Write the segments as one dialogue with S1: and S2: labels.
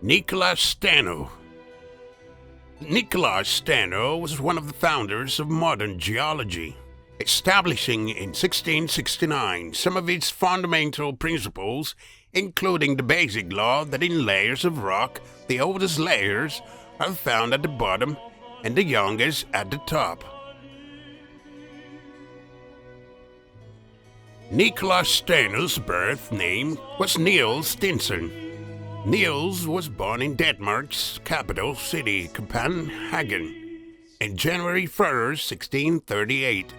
S1: Nicolas Steno. Nicolas Steno was one of the founders of modern geology, establishing in 1669 some of its fundamental principles, including the basic law that in layers of rock, the oldest layers are found at the bottom and the youngest at the top. Nicolas Steno's birth name was Niels Stinson. Niels was born in Denmark's capital city, Copenhagen, on January 1st, 1638.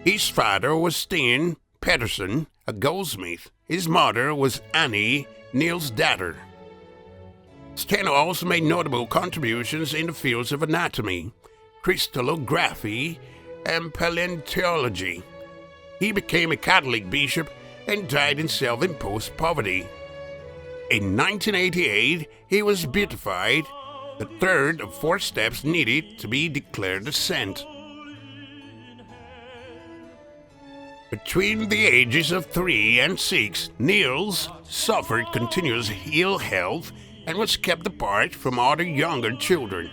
S1: His father was Sten Pedersen, a goldsmith. His mother was Annie, Niels' daughter. Steno also made notable contributions in the fields of anatomy, crystallography, and paleontology. He became a Catholic bishop and died in self-imposed poverty. In 1988, he was beatified, the third of 4 steps needed to be declared a saint. Between the ages of 3 and 6, Niels suffered continuous ill health and was kept apart from other younger children.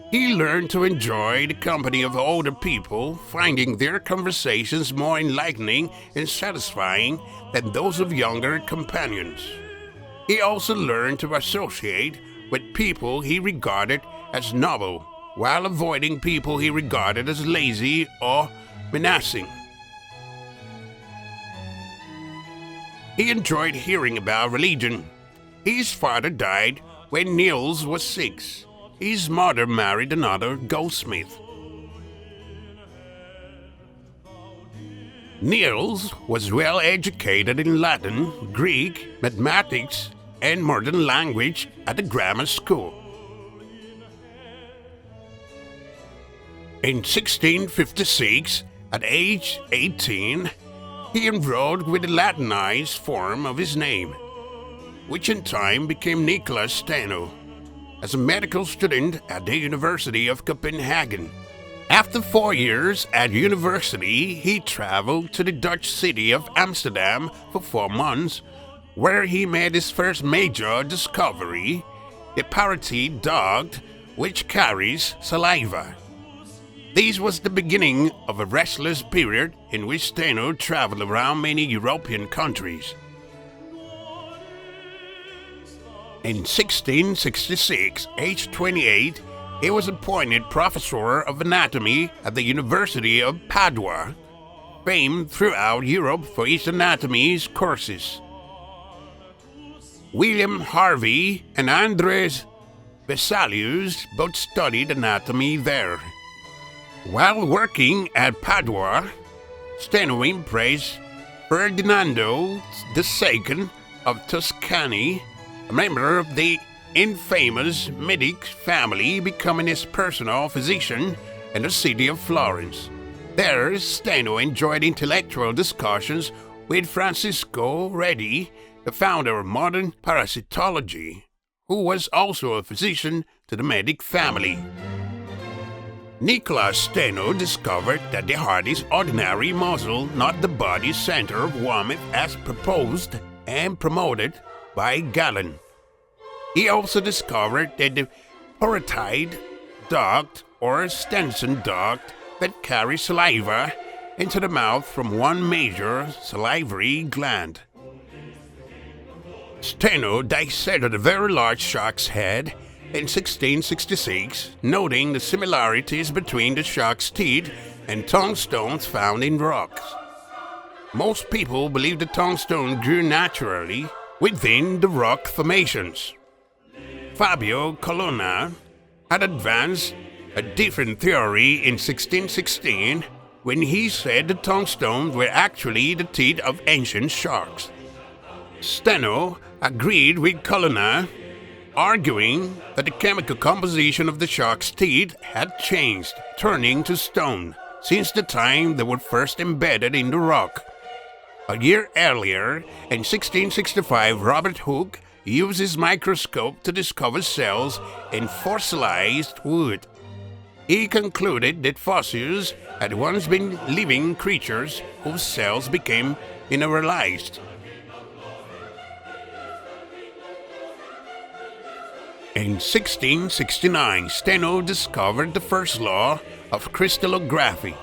S1: He learned to enjoy the company of older people, finding their conversations more enlightening and satisfying than those of younger companions. He also learned to associate with people he regarded as noble, while avoiding people he regarded as lazy or menacing. He enjoyed hearing about religion. His father died when Niels was 6. His mother married another goldsmith. Niels was well educated in Latin, Greek, mathematics, and modern language at the grammar school. In 1656, at age 18, he enrolled with the Latinized form of his name, which in time became Nicolas Steno, as a medical student at the University of Copenhagen. After 4 years at university, he traveled to the Dutch city of Amsterdam for 4 months, where he made his first major discovery, the parotid duct, which carries saliva. This was the beginning of a restless period in which Steno traveled around many European countries. In 1666, aged 28, he was appointed professor of anatomy at the University of Padua, famed throughout Europe for its anatomy courses. William Harvey and Andres Vesalius both studied anatomy there. While working at Padua, Steno impressed Ferdinando II of Tuscany, a member of the infamous Medici family, becoming his personal physician in the city of Florence. There, Steno enjoyed intellectual discussions with Francisco Redi, the founder of modern parasitology, who was also a physician to the Medici family. Nicolas Steno discovered that the heart is ordinary muscle, not the body's center of warmth as proposed and promoted by Galen. He also discovered that the parotid duct or Stenson duct that carries saliva into the mouth from one major salivary gland. Steno dissected a very large shark's head in 1666, noting the similarities between the shark's teeth and tungstones found in rocks. Most people believe the tungstone grew naturally within the rock formations. Fabio Colonna had advanced a different theory in 1616 when he said the tungstones were actually the teeth of ancient sharks. Steno agreed with Colonna, arguing that the chemical composition of the shark's teeth had changed, turning to stone, since the time they were first embedded in the rock. A year earlier, in 1665, Robert Hooke used his microscope to discover cells in fossilized wood. He concluded that fossils had once been living creatures whose cells became mineralized. In 1669, Steno discovered the first law of crystallography.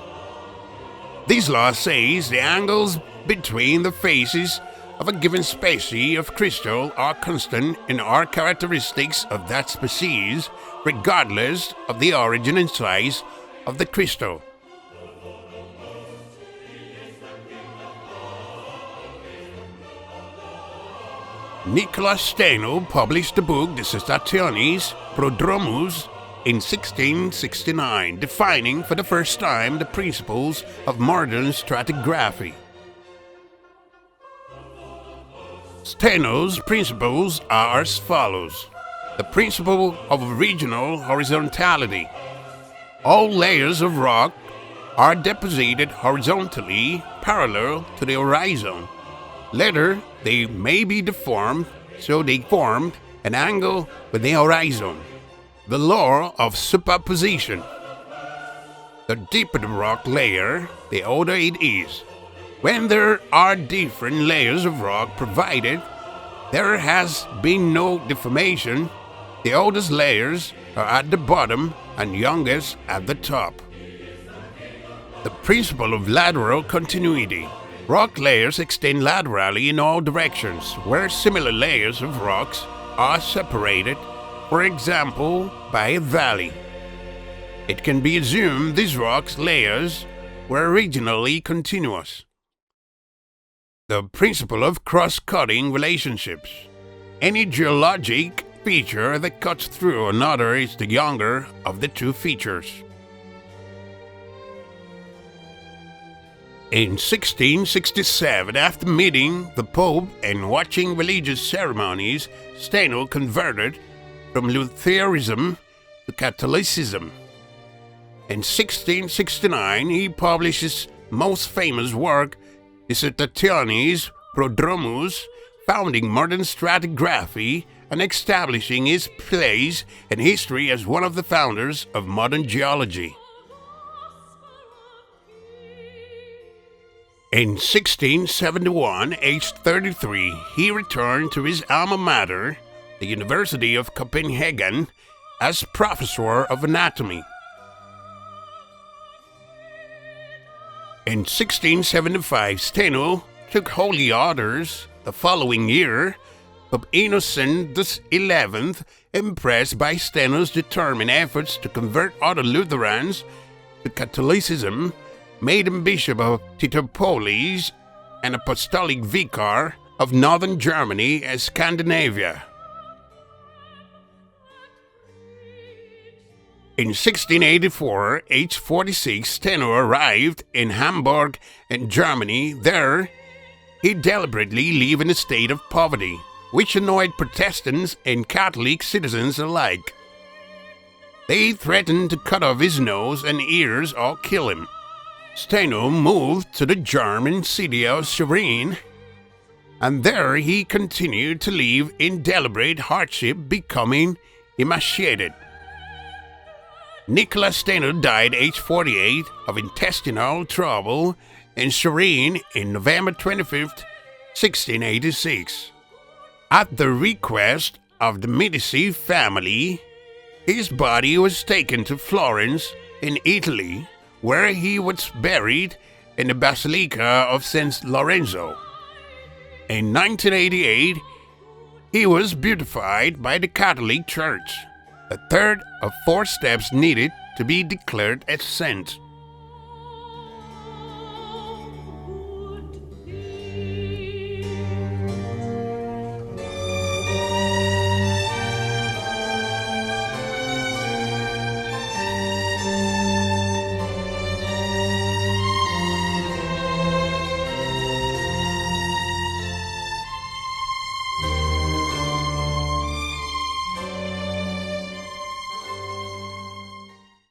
S1: This law says the angles between the faces of a given species of crystal are constant and are characteristics of that species, regardless of the origin and size of the crystal. Nicolas Steno published the book Dissertationes Prodromus in 1669, defining for the first time the principles of modern stratigraphy. Steno's principles are as follows. The principle of original horizontality. All layers of rock are deposited horizontally parallel to the horizon. Later, they may be deformed, so they formed an angle with the horizon. The law of superposition. The deeper the rock layer, the older it is. When there are different layers of rock provided there has been no deformation, the oldest layers are at the bottom and youngest at the top. The principle of lateral continuity. Rock layers extend laterally in all directions, where similar layers of rocks are separated, for example, by a valley. It can be assumed these rock layers were originally continuous. The principle of cross-cutting relationships. Any geologic feature that cuts through another is the younger of the two features. In 1667, after meeting the Pope and watching religious ceremonies, Steno converted from Lutheranism to Catholicism. In 1669, he published his most famous work, Dissertationes Prodromus, founding modern stratigraphy and establishing his place in history as one of the founders of modern geology. In 1671, aged 33, he returned to his alma mater, the University of Copenhagen, as professor of anatomy. In 1675, Steno took holy orders. The following year, Pope Innocent XI, impressed by Steno's determined efforts to convert other Lutherans to Catholicism, made him Bishop of Titopolis and Apostolic Vicar of northern Germany and Scandinavia. In 1684, aged 46, Steno arrived in Hamburg in Germany. There, he deliberately lived in a state of poverty, which annoyed Protestants and Catholic citizens alike. They threatened to cut off his nose and ears or kill him. Steno moved to the German city of Schwerin, and there he continued to live in deliberate hardship, becoming emaciated. Nicolas Steno died aged 48 of intestinal trouble in Schwerin in November 25, 1686. At the request of the Medici family, his body was taken to Florence in Italy, where he was buried in the Basilica of St. Lorenzo. In 1988, he was beatified by the Catholic Church, the third of 4 steps needed to be declared a saint.